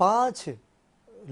5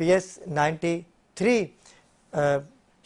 PS 93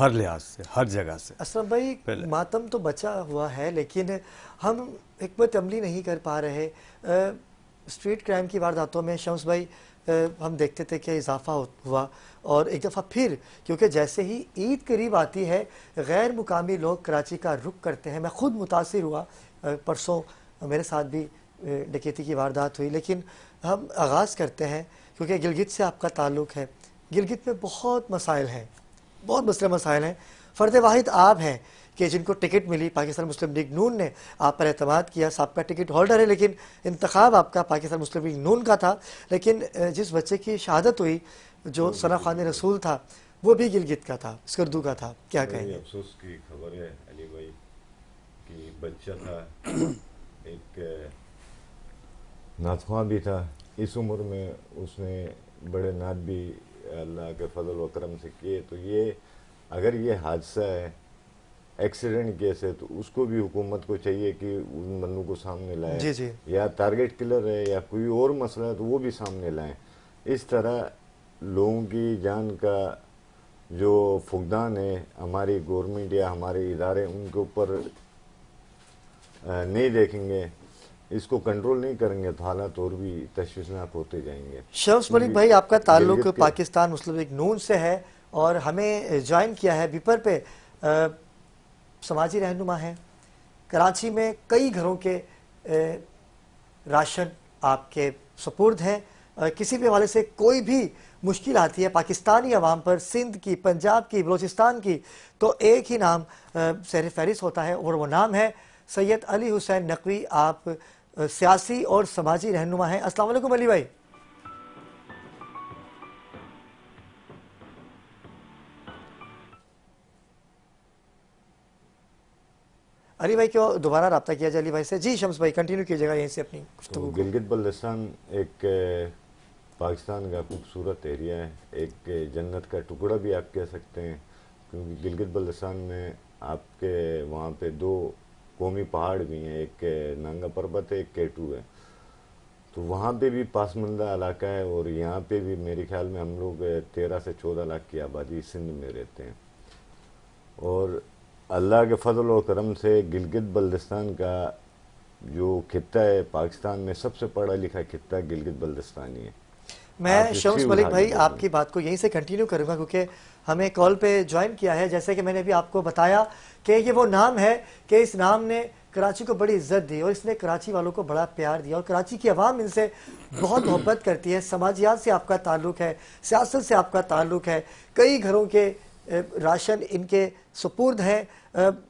ہر لحاظ سے، ہر جگہ سے. اسلم بھائی ماتم تو بچا ہوا ہے لیکن ہم حکمت عملی نہیں کر پا رہے. اسٹریٹ کرائم کی وارداتوں میں شمس بھائی ہم دیکھتے تھے کہ اضافہ ہوا، اور ایک دفعہ پھر کیونکہ جیسے ہی عید قریب آتی ہے غیر مقامی لوگ کراچی کا رخ کرتے ہیں. میں خود متاثر ہوا، پرسوں میرے ساتھ بھی ڈکیتی کی واردات ہوئی. لیکن ہم آغاز کرتے ہیں کیونکہ گلگت سے آپ کا تعلق ہے. گلگت میں بہت مسائل ہیں، بہت مسائل ہیں. فرد واحد آپ ہیں کہ جن کو ٹکٹ ملی، پاکستان مسلم لیگ نون نے آپ پر اعتماد کیا، سابقہ ٹکٹ ہولڈر ہے لیکن انتخاب آپ کا پاکستان مسلم لیگ نون کا تھا. لیکن جس بچے کی شہادت ہوئی جو ثنا خوان رسول تھا وہ بھی گلگت کا تھا، اسکردو کا تھا. کیا کہیں گے؟ افسوس کی خبر ہے علی بھائی کہ بچہ تھا، ایک نعت خواں بھی تھا. اس عمر میں اس نے بڑے نعت بھی اللہ کے فضل و کرم سے کیے. تو یہ اگر یہ حادثہ ہے، ایکسیڈنٹ کیس ہے، تو اس کو بھی حکومت کو چاہیے کہ ان بندوں کو سامنے لائے. جی جی یا ٹارگیٹ کلر ہے یا کوئی اور مسئلہ ہے تو وہ بھی سامنے لائیں. اس طرح لوگوں کی جان کا جو فقدان ہے ہماری گورنمنٹ یا ہمارے ادارے ان کے اوپر نہیں دیکھیں گے، اس کو کنٹرول نہیں کریں گے تو حالات اور بھی تشویشناک ہوتے جائیں گے. شمس ملک بھائی آپ کا تعلق پاکستان مسلم لیگ نون سے ہے اور ہمیں جوائن کیا ہے بیپر پہ. سماجی رہنما ہیں، کراچی میں کئی گھروں کے راشن آپ کے سپرد ہیں. کسی بھی حوالے سے کوئی بھی مشکل آتی ہے پاکستانی عوام پر، سندھ کی، پنجاب کی، بلوچستان کی، تو ایک ہی نام سیر فہرست ہوتا ہے اور وہ نام ہے سید علی حسین نقوی. آپ سیاسی اور سماجی رہنما ہیں. السلام علیکم علی بھائی. علی بھائی کو دوبارہ رابطہ کیا جائے علی بھائی سے. جی شمس بھائی کنٹینیو کیجئے گا یہیں سے اپنی گفتگو. گلگت بلتستان ایک پاکستان کا خوبصورت ایریا ہے، ایک جنت کا ٹکڑا بھی آپ کہہ سکتے ہیں، کیونکہ گلگت بلتستان میں آپ کے وہاں پہ 2 قومی پہاڑ بھی ہیں، ایک نانگا پربت ہے، ایک کیٹو ہے. تو وہاں پہ بھی پاسماندہ علاقہ ہے اور یہاں پہ بھی میرے خیال میں ہم لوگ 13 سے 14 لاکھ کی آبادی سندھ میں رہتے ہیں. اور اللہ کے فضل و کرم سے گلگت بلتستان کا جو خطہ ہے پاکستان میں سب سے پڑھا لکھا خطہ گلگت بلتستانی ہے. میں شمس ملک بھائی آپ کی بات کو یہیں سے کنٹینیو کروں گا کیونکہ ہمیں کال پہ جوائن کیا ہے. جیسے کہ میں نے بھی آپ کو بتایا کہ یہ وہ نام ہے کہ اس نام نے کراچی کو بڑی عزت دی اور اس نے کراچی والوں کو بڑا پیار دیا اور کراچی کی عوام ان سے بہت محبت کرتی ہے. سماجیات سے آپ کا تعلق ہے، سیاست سے آپ کا تعلق ہے. کئی گھروں کے راشن ان کے سپرد ہیں.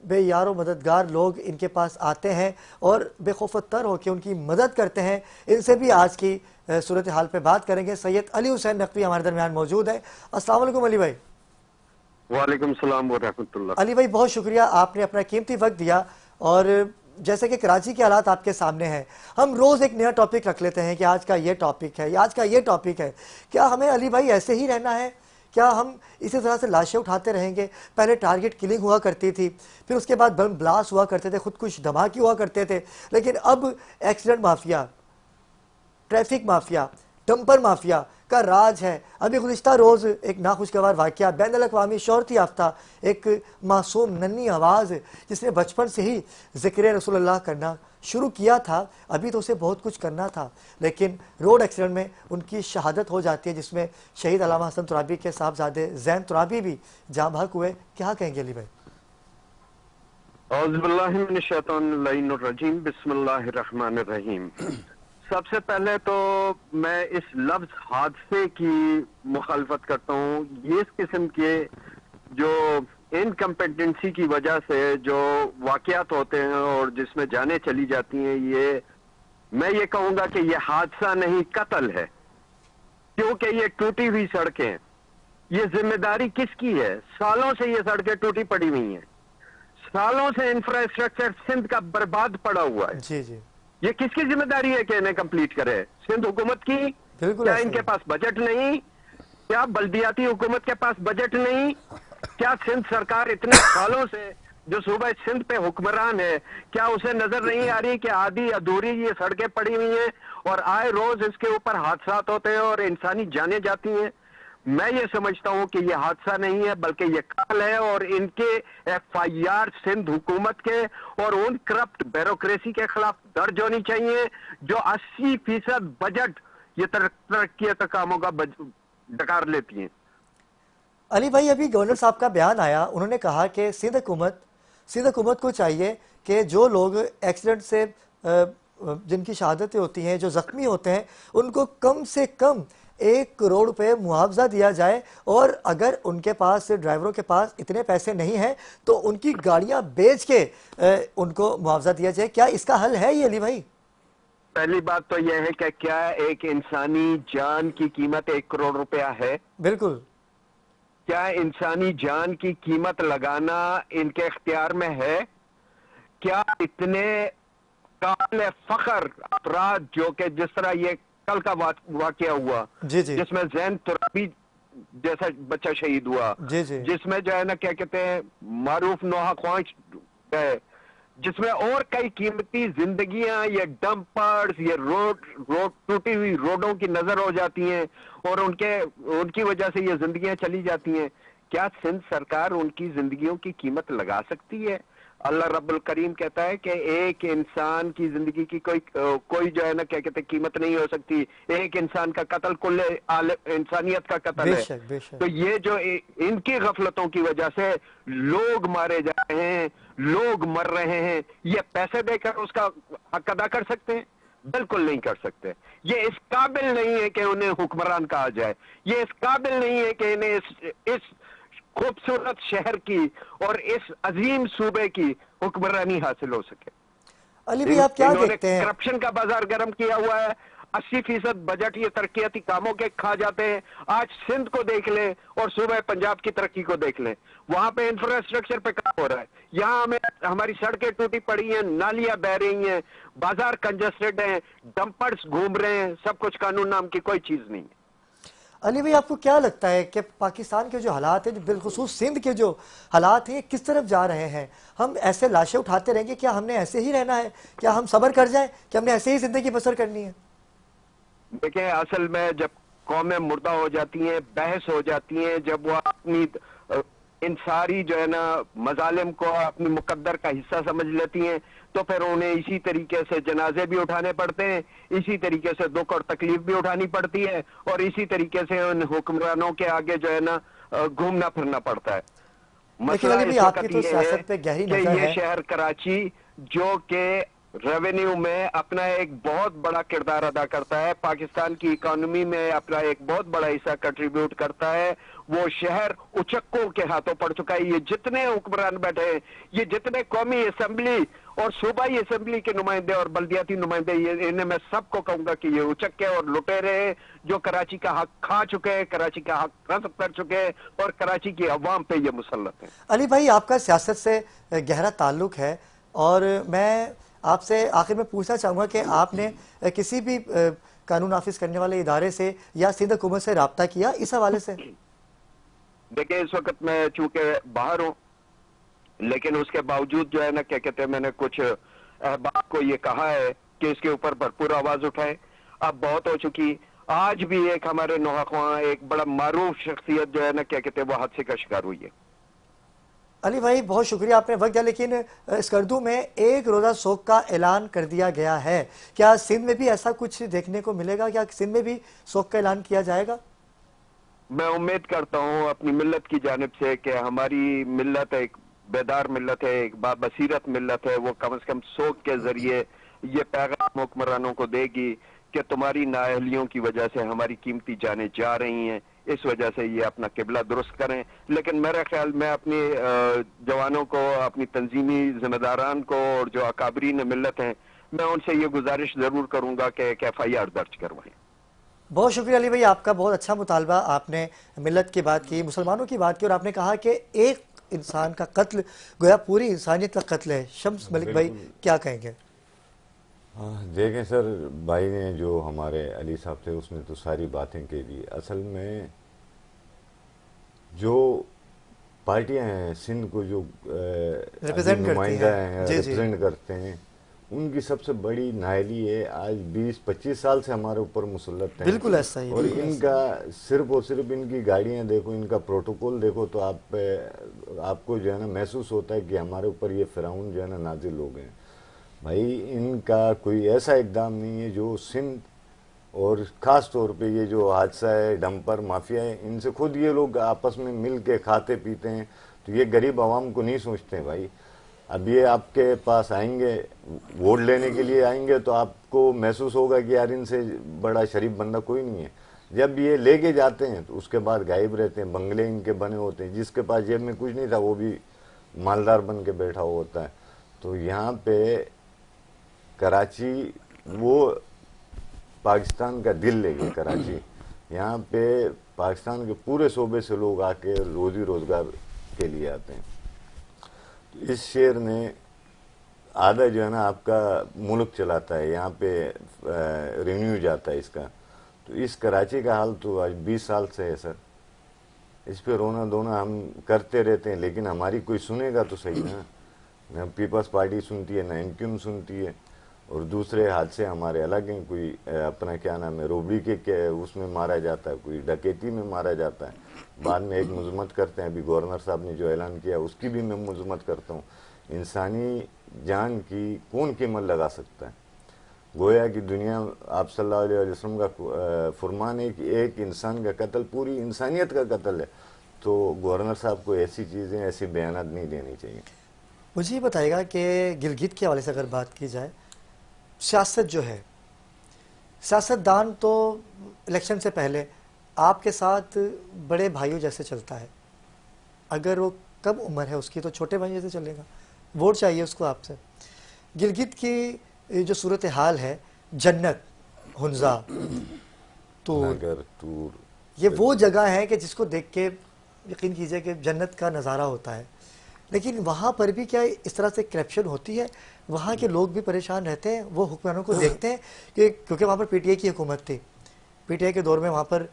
بے یار و مددگار لوگ ان کے پاس آتے ہیں اور بے خوف تر ہو کے ان کی مدد کرتے ہیں. ان سے بھی آج کی صورتحال پہ بات کریں گے. سید علی حسین نقوی ہمارے درمیان موجود ہیں. السلام علیکم علی بھائی. وعلیکم السلام ورحمۃ اللہ. علی بھائی بہت شکریہ، آپ نے اپنا قیمتی وقت دیا. اور جیسے کہ کراچی کے حالات آپ کے سامنے ہیں، ہم روز ایک نیا ٹاپک رکھ لیتے ہیں کہ آج کا یہ ٹاپک ہے یا آج کا یہ ٹاپک ہے. کیا ہمیں علی بھائی ایسے ہی رہنا ہے؟ کیا ہم اسی طرح سے لاشیں اٹھاتے رہیں گے؟ پہلے ٹارگٹ کلنگ ہوا کرتی تھی، پھر اس کے بعد بم بلاسٹ ہوا کرتے تھے، خودکش دھماکے ہوا کرتے تھے، لیکن اب accident mafia, traffic mafia, dumper mafia کا راج ہے. ابھی گزشتہ روز ایک ناخوشگوار واقعہ، بین الاقوامی شہرت یافتہ ایک معصوم ننھی آواز جس نے بچپن سے ہی ذکر رسول اللہ کرنا شروع کیا تھا، ابھی تو اسے بہت کچھ کرنا تھا، لیکن روڈ ایکسیڈنٹ میں ان کی شہادت ہو جاتی ہے جس میں شہید علامہ حسن ترابی کے صاحبزادے زین ترابی بھی جاں بحق ہوئے. کیا کہیں گے علی بھائی؟ اعوذ باللہ من الشیطان اللعین الرجیم، بسم اللہ الرحمن الرحیم. سب سے پہلے تو میں اس لفظ حادثے کی مخالفت کرتا ہوں. یہ اس قسم کے جو انکمپیٹنسی کی وجہ سے جو واقعات ہوتے ہیں اور جس میں جانیں چلی جاتی ہیں، میں یہ کہوں گا کہ یہ حادثہ نہیں قتل ہے، کیونکہ یہ ٹوٹی ہوئی سڑکیں. یہ ذمہ داری کس کی ہے؟ سالوں سے یہ سڑکیں ٹوٹی پڑی ہوئی ہیں، سالوں سے انفراسٹرکچر سندھ کا برباد پڑا ہوا ہے. جی جی یہ کس کی ذمہ داری ہے کہ انہیں کمپلیٹ کرے؟ سندھ حکومت کی؟ بالکل. کیا ان کے پاس بجٹ نہیں؟ کیا بلدیاتی حکومت کے پاس بجٹ نہیں؟ کیا سندھ سرکار اتنے سالوں سے جو صوبہ سندھ پہ حکمران ہے، کیا اسے نظر نہیں آ رہی کہ آدھی ادھوری یہ سڑکیں پڑی ہوئی ہیں اور آئے روز اس کے اوپر حادثات ہوتے ہیں اور انسانی جانیں جاتی ہیں؟ میں یہ سمجھتا ہوں کہ یہ حادثہ نہیں ہے بلکہ یہ قتل ہے، اور ان کے ایف آئی آر سندھ حکومت کے اور ان کرپٹ بیوروکریسی کے خلاف درج ہونی چاہیے جو 80% بجٹ یہ ترقیاتی کاموں کا ڈکار لیتی ہیں۔ علی بھائی، ابھی گورنر صاحب کا بیان آیا، انہوں نے کہا کہ سندھ حکومت کو چاہیے کہ جو لوگ ایکسیڈنٹ سے جن کی شہادتیں ہوتی ہیں، جو زخمی ہوتے ہیں، ان کو کم سے کم 1 کروڑ روپے معاوضہ دیا جائے، اور اگر ان کے پاس، ڈرائیوروں کے پاس اتنے پیسے نہیں ہیں تو ان کی گاڑیاں بیچ کے ان کو معاوضہ دیا جائے۔ کیا اس کا حل ہے یہ علی بھائی؟ پہلی بات تو یہ ہے کہ کیا ایک انسانی جان کی قیمت 1 کروڑ روپیہ ہے؟ بالکل۔ کیا انسانی جان کی قیمت لگانا ان کے اختیار میں ہے؟ کیا اتنے قابل فخر افراد جو کہ جس طرح یہ کل کا واقعہ ہوا، جی جی جس میں زین ترابی جیسا بچہ شہید ہوا، جی جی جس میں جو ہے نا کیا کہتے ہیں معروف نوحہ خوانچ ہے، جس میں اور کئی قیمتی زندگیاں، یہ ڈمپرز، یہ روڈ ٹوٹی ہوئی روڈوں کی نظر ہو جاتی ہیں اور ان کی وجہ سے یہ زندگیاں چلی جاتی ہیں۔ کیا سندھ سرکار ان کی زندگیوں کی قیمت لگا سکتی ہے؟ اللہ رب الکریم کہتا ہے کہ ایک انسان کی زندگی کی کوئی جو ہے نا کیا کہتے ہیں قیمت نہیں ہو سکتی، ایک انسان کا قتل کل انسانیت کا قتل بے ہے۔ شک بے شک۔ تو یہ جو ان کی غفلتوں کی وجہ سے لوگ مارے جا رہے ہیں، لوگ مر رہے ہیں، یہ پیسے دے کر اس کا حق ادا کر سکتے ہیں؟ بالکل نہیں کر سکتے۔ یہ اس قابل نہیں ہے کہ انہیں حکمران کہا جائے، یہ اس قابل نہیں ہے کہ انہیں اس خوبصورت شہر کی اور اس عظیم صوبے کی حکمرانی حاصل ہو سکے۔ علی بھائی، آپ کیا انہوں نے دیکھتے ہیں؟ کرپشن کا بازار گرم کیا ہوا ہے، 80% بجٹ یہ ترقیاتی کاموں کے کھا جاتے ہیں۔ آج سندھ کو دیکھ لیں اور صوبہ پنجاب کی ترقی کو دیکھ لیں، وہاں پہ انفراسٹرکچر پہ کام ہو رہا ہے، یہاں ہماری سڑکیں ٹوٹی پڑی ہیں، نالیاں بہ رہی ہیں، بازار کنجسٹڈ ہیں، ڈمپرز گھوم رہے ہیں، سب کچھ قانون نام کی کوئی چیز نہیں ہے۔ علی بھائی، آپ کو کیا لگتا ہے کہ پاکستان کے جو حالات ہیں، بالخصوص سندھ کے جو حالات ہیں، یہ کس طرف جا رہے ہیں؟ ہم ایسے لاشیں اٹھاتے رہیں گے؟ کیا ہم نے ایسے ہی رہنا ہے؟ کیا ہم صبر کر جائیں کہ ہم نے ایسے ہی زندگی بسر کرنی ہے؟ دیکھیں، اصل میں جب قومیں مردہ ہو جاتی ہیں، بحث ہو جاتی ہیں، جب وہ اپنی ان ساری جو ہے نا مظالم کو اپنی مقدر کا حصہ سمجھ لیتی ہیں، تو پھر انہیں اسی طریقے سے جنازے بھی اٹھانے پڑتے ہیں، اسی طریقے سے دکھ اور تکلیف بھی اٹھانی پڑتی ہے، اور اسی طریقے سے ان حکمرانوں کے آگے جو ہے نا گھومنا پھرنا پڑتا ہے۔ لیکن مسئلہ علی بھائی، اس آپ کی وقت تو یہ ہے سیاست پہ گہری کہ نظر یہ ہے۔ شہر کراچی جو کہ ریونیو میں اپنا ایک بہت بڑا کردار ادا کرتا ہے، پاکستان کی اکانومی میں اپنا ایک بہت بڑا حصہ کنٹریبیوٹ کرتا ہے، وہ شہر اچکوں کے ہاتھوں پڑ چکا ہے۔ یہ جتنے حکمران بیٹھے ہیں، یہ جتنے قومی اسمبلی اور صوبائی اسمبلی کے نمائندے اور بلدیاتی نمائندے، انہیں میں سب کو کہوں گا کہ یہ اچکے اور لٹیرے ہیں جو کراچی کا حق کھا چکے ہیں، کراچی کا حق غصب کر چکے ہیں، اور کراچی کی عوام پہ یہ مسلط ہیں۔ علی بھائی، آپ کا سیاست سے گہرا تعلق ہے، اور میں آپ سے آخر میں پوچھنا چاہوں گا کہ آپ نے کسی بھی قانون نافذ کرنے والے ادارے سے یا سندھ حکومت سے رابطہ کیا اس حوالے سے؟ دیکھیں، اس وقت میں چونکہ باہر ہوں، لیکن اس کے باوجود جو ہے نا کیا کہتے ہیں میں نے کچھ احباب کو یہ کہا ہے کہ اس کے اوپر بھرپور آواز اٹھائے۔ اب بہت ہو چکی۔ آج بھی ایک ہمارے نوحہ خواں ایک بڑا معروف شخصیت جو ہے نا کیا کہتے ہیں وہ حادثے کا شکار ہوئی ہے۔ علی بھائی، بہت شکریہ، آپ نے وقت دیا، لیکن اسکردو میں 1 روزہ سوگ کا اعلان کر دیا گیا ہے۔ کیا سندھ میں بھی ایسا کچھ دیکھنے کو ملے گا؟ کیا سندھ میں بھی سوگ کا اعلان کیا جائے گا؟ میں امید کرتا ہوں اپنی ملت کی جانب سے کہ ہماری ملت ایک بیدار ملت ہے، ایک بابصیرت ملت ہے، وہ کم از کم سوگ کے ذریعے یہ پیغام حکمرانوں کو دے گی کہ تمہاری نااہلیوں کی وجہ سے ہماری قیمتی جانیں جا رہی ہیں، اس وجہ سے یہ اپنا قبلہ درست کریں۔ لیکن میرا خیال میں اپنی جوانوں کو، اپنی تنظیمی ذمہ داران کو اور جو اکابرین ملت ہیں، میں ان سے یہ گزارش ضرور کروں گا کہ ایک FIR درج کروائیں۔ بہت شکریہ علی بھائی، آپ کا بہت اچھا مطالبہ، آپ نے ملت کی بات کی، مسلمانوں کی بات کی، اور آپ نے کہا کہ ایک انسان کا قتل گویا پوری انسانیت کا قتل ہے۔ شمس ملک بھائی کیا کہیں گے؟ دیکھیں سر، بھائی نے جو ہمارے علی صاحب تھے اس نے تو ساری باتیں کی دی۔ اصل میں جو پارٹیاں ہیں سندھ کو جو ریپرزینٹ کرتی نمائندہ ہیں، ہیں، جی جی، ریپرزینٹ کرتے ہیں، ان کی سب سے بڑی نااہلی ہے، آج 20-25 سال سے ہمارے اوپر مسلط ہیں. بالکل ایسا ہی. اور ان کا صرف اور صرف ان کی گاڑیاں دیکھو، ان کا پروٹوکول دیکھو تو آپ کو جو ہے نا محسوس ہوتا ہے کہ ہمارے اوپر یہ فرعون جو ہے نا نازل ہو گئے. بھائی ان کا کوئی ایسا اقدام نہیں ہے جو سندھ اور خاص طور پہ یہ جو حادثہ ہے ڈمپر مافیا ہے، ان سے خود یہ لوگ آپس میں مل کے کھاتے پیتے ہیں، تو یہ غریب عوام کو نہیں سوچتے ہیں. بھائی اب یہ آپ کے پاس آئیں گے ووٹ لینے کے لیے آئیں گے تو آپ کو محسوس ہوگا کہ یار ان سے بڑا شریف بندہ کوئی نہیں ہے. جب یہ لے کے جاتے ہیں تو اس کے بعد غائب رہتے ہیں، بنگلے ان کے بنے ہوتے ہیں، جس کے پاس جیب میں کچھ نہیں تھا وہ بھی مالدار بن کے بیٹھا ہوا ہوتا ہے. تو یہاں پہ کراچی وہ پاکستان کا دل لے گئے کراچی. یہاں پہ پاکستان کے پورے صوبے سے لوگ آ کے روزی روزگار کے لیے آتے ہیں. اس شہر نے آدھا جو ہے نا آپ کا ملک چلاتا ہے، یہاں پہ ریونیو جاتا ہے اس کا. تو اس کراچی کا حال تو آج 20 سال سے ہے سر. اس پہ رونا دھونا ہم کرتے رہتے ہیں، لیکن ہماری کوئی سنے گا تو صحیح نا. نہ پیپلز پارٹی سنتی ہے، نہ انکم سنتی ہے. اور دوسرے حادثے ہمارے الگ ہیں، کوئی اپنا کیا نام ہے روبڑی کے اس میں مارا جاتا ہے، کوئی ڈکیتی میں مارا جاتا ہے. بعد میں ایک مذمت کرتے ہیں، ابھی گورنر صاحب نے جو اعلان کیا اس کی بھی میں مذمت کرتا ہوں. انسانی جان کی کون قیمت لگا سکتا ہے؟ گویا کہ دنیا آپ صلی اللہ علیہ وسلم کا فرمان ہے کہ ایک انسان کا قتل پوری انسانیت کا قتل ہے. تو گورنر صاحب کو ایسی چیزیں ایسی بیانات نہیں دینی چاہیے. مجھے یہ بتائے گا کہ گلگت کے حوالے سے اگر بات کی جائے، سیاست جو ہے، سیاست دان تو الیکشن سے پہلے آپ کے ساتھ بڑے بھائیوں جیسے چلتا ہے. اگر وہ کم عمر ہے اس کی تو چھوٹے بھائی جیسے چلے گا، ووٹ چاہیے اس کو آپ سے. گلگت کی جو صورتحال ہے، جنت، ہنزا، نگر ٹور، یہ وہ جگہ ہے کہ جس کو دیکھ کے یقین کیجئے کہ جنت کا نظارہ ہوتا ہے. لیکن وہاں پر بھی کیا اس طرح سے کرپشن ہوتی ہے؟ وہاں کے لوگ بھی پریشان رہتے ہیں، وہ حکمرانوں کو دیکھتے ہیں کہ کیونکہ وہاں پر پی ٹی آئی کی حکومت تھی. پی ٹی آئی کے دور میں وہاں پر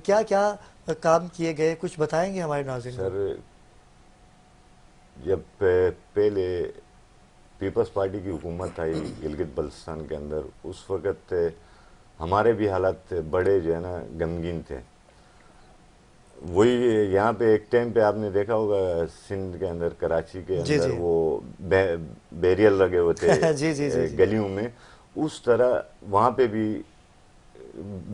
کیا کیا کام کیے گئے، کچھ بتائیں گے ہمارے ناظرین؟ سر جب پہلے پیپلز پارٹی کی حکومت آئی گلگت بلتستان کے اندر، اس وقت ہمارے بھی حالات بڑے جو ہے نا غمگین تھے. وہی یہاں پہ ایک ٹائم پہ آپ نے دیکھا ہوگا سندھ کے اندر، کراچی کے اندر وہ بیریل لگے ہوئے تھے گلیوں میں، اس طرح وہاں پہ بھی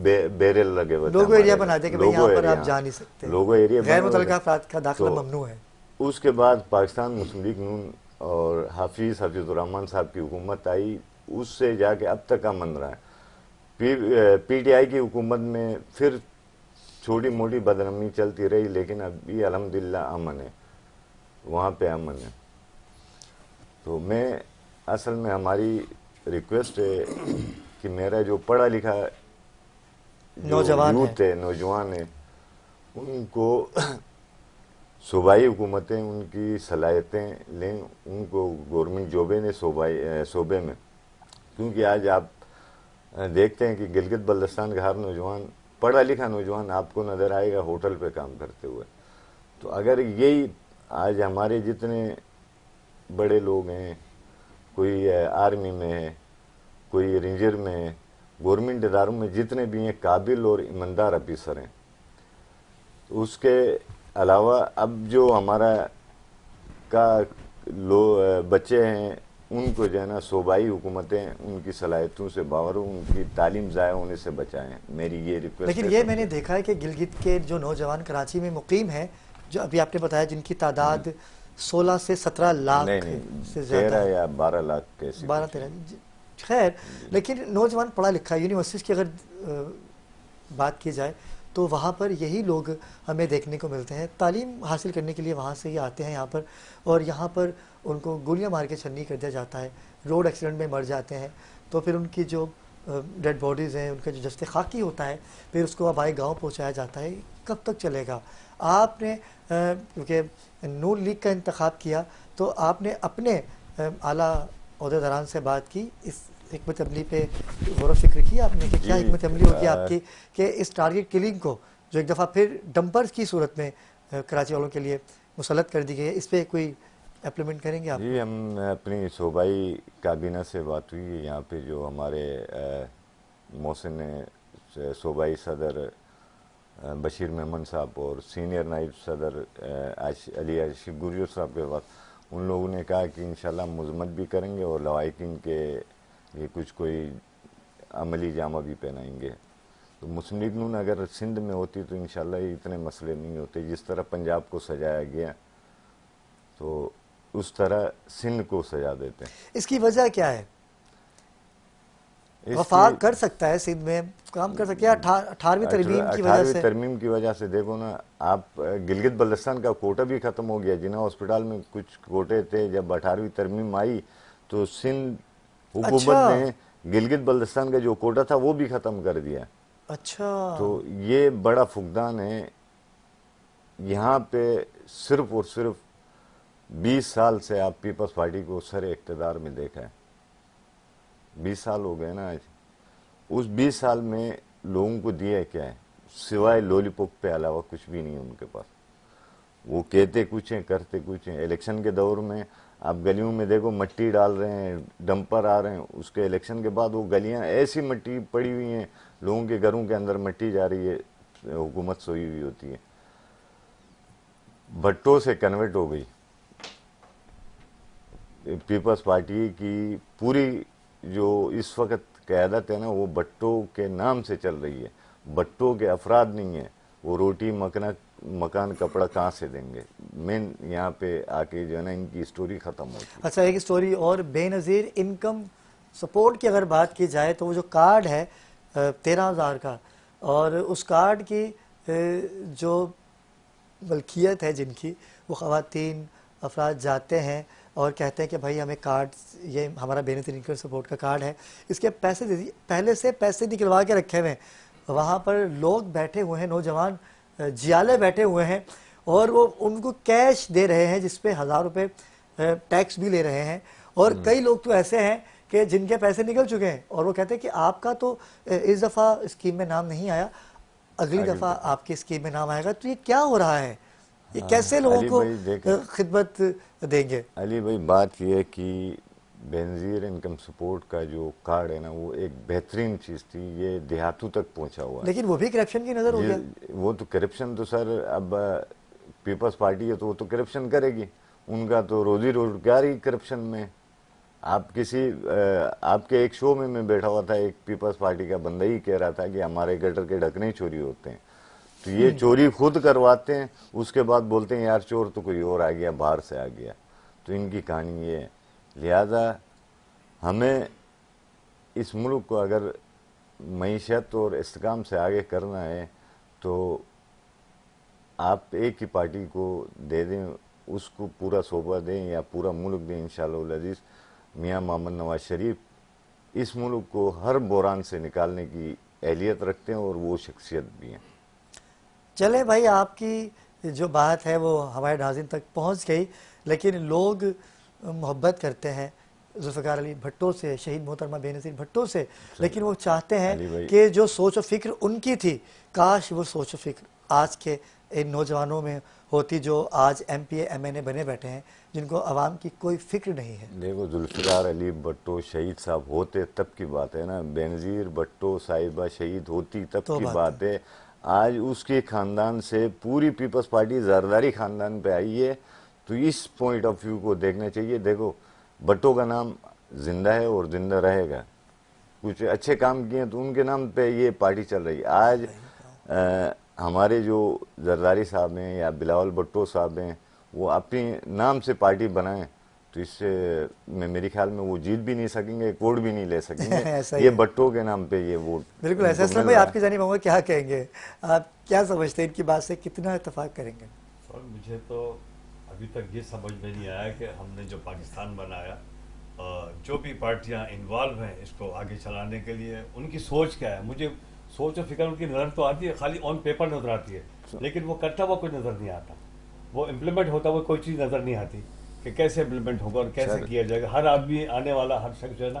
بیریل لگے ہوئے تھے. لوگو ایریا بنا دے کہ یہاں پر آپ جا نہیں سکتے، لوگو ایریا غیر متعلقہ افراد کا داخلہ ممنوع ہے. اس کے بعد پاکستان مسلم لیگ نون اور حفیظ الرحمان صاحب کی حکومت آئی، اس سے جا کے اب تک امن رہا ہے. پی ٹی آئی کی حکومت میں پھر چھوٹی موٹی بدنامی چلتی رہی، لیکن ابھی الحمدللہ امن ہے، وہاں پہ امن ہے. تو میں اصل میں ہماری ریکویسٹ ہے کہ میرا جو پڑھا لکھا جو یوتھ ہے، نوجوان ہے، ان کو صوبائی حکومتیں ان کی صلاحیتیں لیں، ان کو گورنمنٹ جابیں نے صوبے میں. کیونکہ آج آپ دیکھتے ہیں کہ گلگت بلتستان کا ہر نوجوان، پڑھا لکھا نوجوان آپ کو نظر آئے گا ہوٹل پہ کام کرتے ہوئے. تو اگر یہی آج ہمارے جتنے بڑے لوگ ہیں، کوئی آرمی میں ہے، کوئی رینجر میں ہے، گورنمنٹ اداروں میں جتنے بھی ہیں قابل اور ایماندار افیسر ہیں، اس کے علاوہ اب جو ہمارا بچے ہیں ان کو جو ہے نا صوبائی حکومتیں ان کی صلاحیتوں سے باور، ان کی تعلیم ضائع ہونے سے بچائیں. میری یہ ریکویسٹ ہے. لیکن یہ میں نے دیکھا ہے کہ گلگت کے جو نوجوان کراچی میں مقیم ہیں، جو ابھی آپ نے بتایا جن کی تعداد 16 سے 17 لاکھ سے زیادہ، 13 یا 12 لاکھ کیسی 12-13، خیر، لیکن نوجوان پڑھا لکھا یونیورسٹیز کی اگر بات کی جائے تو وہاں پر یہی لوگ ہمیں دیکھنے کو ملتے ہیں. تعلیم حاصل کرنے کے لیے وہاں سے ہی آتے ہیں یہاں پر، اور یہاں پر ان کو گولیاں مار کے چھنی کر دیا جاتا ہے. روڈ ایکسیڈنٹ میں مر جاتے ہیں تو پھر ان کی جو ڈیڈ باڈیز ہیں، ان کا جو جسد خاکی ہوتا ہے، پھر اس کو آبائی گاؤں پہنچایا جاتا ہے. کب تک چلے گا؟ آپ نے کیونکہ نون لیگ کا انتخاب کیا تو آپ نے اپنے اعلیٰ عہدیداران سے بات کی، اس حکمت عملی پہ غور و فکر کی آپ نے کہ کیا حکمت عملی ہوگی آپ کی کہ اس ٹارگٹ کلنگ کو جو ایک دفعہ پھر ڈمپرز کی صورت میں کراچی والوں کے لیے مسلط کر دی گئی ہے، اس پہ کوئی امپلیمنٹ کریں گے آپ؟ جی ہم اپنی صوبائی کابینہ سے بات ہوئی ہے یہاں پہ جو ہمارے محسن صوبائی صدر بشیر محمد صاحب اور سینئر نائب صدر علی عاشق گریو صاحب کے پاس، ان لوگوں نے کہا کہ انشاءاللہ مذمت بھی کریں گے اور لوائقین کے لیے کچھ کوئی عملی جامہ بھی پہنائیں گے. تو مسلم لیگ نون اگر سندھ میں ہوتی تو انشاءاللہ یہ اتنے مسئلے نہیں ہوتے. جس طرح پنجاب کو سجایا گیا تو اس طرح سندھ کو سجا دیتے ہیں. اس کی وجہ کیا ہے؟ وفاق کر سکتا ہے سندھ میں کام کر سکتا ہے 18ویں ترمیم کی وجہ سے؟ 18ویں ترمیم کی وجہ سے دیکھو نا آپ، گلگت بلتستان کا کوٹا بھی ختم ہو گیا. جناح ہاسپٹل میں کچھ کوٹے تھے، جب 18ویں ترمیم آئی تو سندھ حکومت نے گلگت بلتستان کا جو کوٹا تھا وہ بھی ختم کر دیا. اچھا، تو یہ بڑا فقدان ہے. یہاں پہ صرف اور صرف 20 سال سے آپ پیپلز پارٹی کو سر اقتدار میں دیکھا ہے. 20 سال ہو گئے نا آج. اس 20 سال میں لوگوں کو دیا کیا ہے؟ سوائے لولی پوپ پہ علاوہ کچھ بھی نہیں ان کے پاس. وہ کہتے کچھ ہیں، کرتے کچھ ہیں. الیکشن کے دور میں آپ گلیوں میں دیکھو مٹی ڈال رہے ہیں، ڈمپر آ رہے ہیں. اس کے الیکشن کے بعد وہ گلیاں ایسی مٹی پڑی ہوئی ہیں، لوگوں کے گھروں کے اندر مٹی جا رہی ہے، حکومت سوئی ہوئی ہوتی ہے. بھٹو سے کنورٹ ہو گئی پیپلز پارٹی کی. پوری جو اس وقت قیادت ہے نا وہ بھٹو کے نام سے چل رہی ہے. بھٹو کے افراد نہیں ہیں. وہ روٹی مکان کپڑا کہاں سے دیں گے؟ مین یہاں پہ آ کے جو ہے نا ان کی سٹوری ختم ہوتی ہے. اچھا ایک سٹوری اور، بے نظیر انکم سپورٹ کی اگر بات کی جائے تو وہ جو کارڈ ہے 13,000 کا، اور اس کارڈ کی جو ملکیت ہے جن کی، وہ خواتین افراد جاتے ہیں اور کہتے ہیں کہ بھائی ہمیں کارڈ، یہ ہمارا بے نظیر انکم سپورٹ کا کارڈ ہے، اس کے پیسے دے دیجیے. پہلے سے پیسے نکلوا کے رکھے ہوئے ہیں. وہاں پر لوگ بیٹھے ہوئے ہیں، نوجوان جیالے بیٹھے ہوئے ہیں، اور وہ ان کو کیش دے رہے ہیں جس پہ 1,000 روپے ٹیکس بھی لے رہے ہیں. اور کئی لوگ تو ایسے ہیں کہ جن کے پیسے نکل چکے ہیں اور وہ کہتے ہیں کہ آپ کا تو اس دفعہ اسکیم میں نام نہیں آیا، اگلی دفعہ آپ کی اسکیم میں نام آئے گا. تو یہ کیا ہو رہا ہے؟ یہ کیسے لوگوں کو خدمت دیں گے؟ علی بھائی بات یہ ہے کہ بے نظیر انکم سپورٹ کا جو کارڈ ہے نا وہ ایک بہترین چیز تھی. یہ دیہاتوں تک پہنچا ہوا ہے. لیکن وہ بھی کرپشن کی نظر ہو گیا. وہ تو کرپشن تو سر اب پیپلز پارٹی ہے تو وہ تو کرپشن کرے گی. ان کا تو روزی روزگار ہی کرپشن میں. آپ کے ایک شو میں بیٹھا ہوا تھا، ایک پیپلز پارٹی کا بندہ ہی کہہ رہا تھا کہ ہمارے گٹر کے ڈھکنے چوری ہوتے ہیں. تو یہ چوری خود کرواتے ہیں، اس کے بعد بولتے ہیں یار چور تو کوئی اور آ گیا، باہر سے آ گیا. تو ان کی کہانی یہ ہے. لہذا ہمیں اس ملک کو اگر معیشت اور استحکام سے آگے کرنا ہے تو آپ ایک ہی پارٹی کو دے دیں، اس کو پورا صوبہ دیں یا پورا ملک دیں. انشاءاللہ العزیز میاں محمد نواز شریف اس ملک کو ہر بحران سے نکالنے کی اہلیت رکھتے ہیں اور وہ شخصیت بھی ہیں. چلے بھائی، آپ کی جو بات ہے وہ ہمارے ناظرین تک پہنچ گئی، لیکن لوگ محبت کرتے ہیں ذوالفقار علی بھٹو سے، شہید محترمہ بے نظیر بھٹو سے، لیکن وہ چاہتے ہیں کہ جو سوچ و فکر ان کی تھی، کاش وہ سوچ و فکر آج کے ان نوجوانوں میں ہوتی جو آج M P A M N A بنے بیٹھے ہیں، جن کو عوام کی کوئی فکر نہیں ہے. دیکھو ذوالفقار علی بھٹو شہید صاحب ہوتے تب کی بات ہے نا. بے نظیر بھٹو صاحبہ شہید ہوتی تب کی بات ہے. آج اس کے خاندان سے پوری پیپلز پارٹی زرداری خاندان پہ آئی ہے. تو اس پوائنٹ آف ویو کو دیکھنا چاہیے. دیکھو بھٹو کا نام زندہ ہے اور زندہ رہے گا. کچھ اچھے کام کیے تو ان کے نام پہ یہ پارٹی چل رہی ہے. آج ہمارے جو زرداری صاحب ہیں یا بلاول بھٹو صاحب ہیں، وہ اپنے نام سے پارٹی بنائیں تو اس سے میرے خیال میں وہ جیت بھی نہیں سکیں گے، ووٹ بھی نہیں لے سکیں گے. یہ بھٹو کے نام پہ یہ ووٹ. بالکل ایسا. اسلم بھائی آپ کی جانب ہوں گے، کیا کہیں گے؟ آپ کیا سمجھتے ہیں ان کی بات سے کتنا اتفاق کریں گے؟ سر مجھے تو ابھی تک یہ سمجھ میں نہیں آیا کہ ہم نے جو پاکستان بنایا، جو بھی پارٹیاں انوالو ہیں اس کو آگے چلانے کے لیے، ان کی سوچ کیا ہے. مجھے سوچ و فکر ان کی نظر تو آتی ہے، خالی آن پیپر نظر آتی ہے، لیکن وہ کرتا ہوا کچھ نظر نہیں آتا. وہ امپلیمنٹ ہوتا ہوا کوئی چیز نظر نہیں آتی کہ کیسے امپلیمنٹ ہوگا اور کیسے کیا جائے گا. ہر آدمی آنے والا ہر شخص جو ہے نا